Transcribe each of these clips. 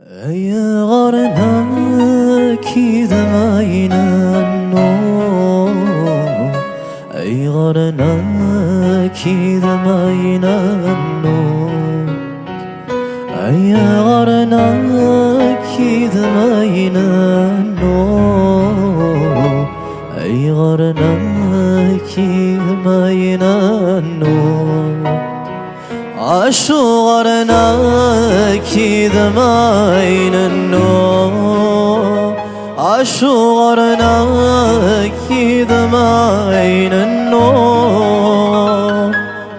أي غرنا كذا ما ينانو أي غرنا كذا ما ينانو أي غرنا كذا ما ينانو أي غرنا كذا ما ينانو عشورنا كذا ما يننو عشورنا كذا ما يننو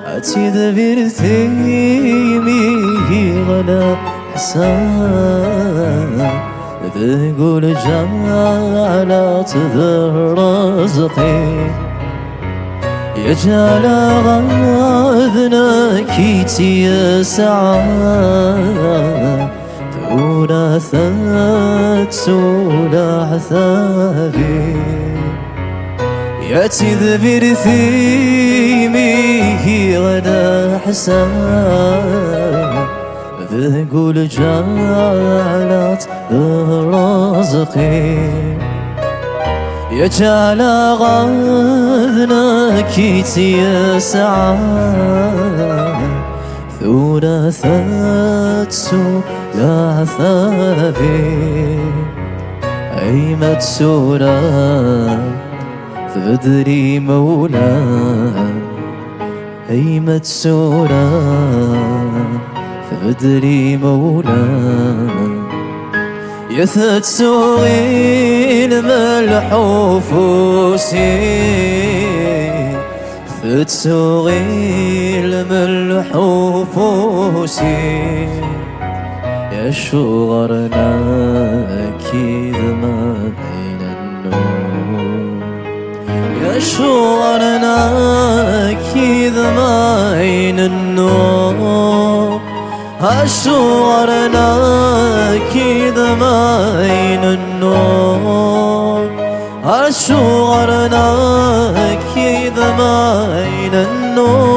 أتذبر ثيمي غلا حسان تقول جعلت رزقي يجعل غاذنا كيتي سعى ثلاثات سولا عذابي ياتي ذبر ثيميه غدا حسان ذقول جعلت رزقي يجعل غاذنا كيتي سعى ثلاثات سولا عذابي أيمت سورة فبدري مولا أيمت سورة فبدري مولا يثت سوغي الملحوفوسي ثت سوغي الملحوفوسي يشغرنا كذا ما بين النور يشغرنا كذا ما بين النور أشورنا كذا ما بين النور أشورنا كذا ما بين النور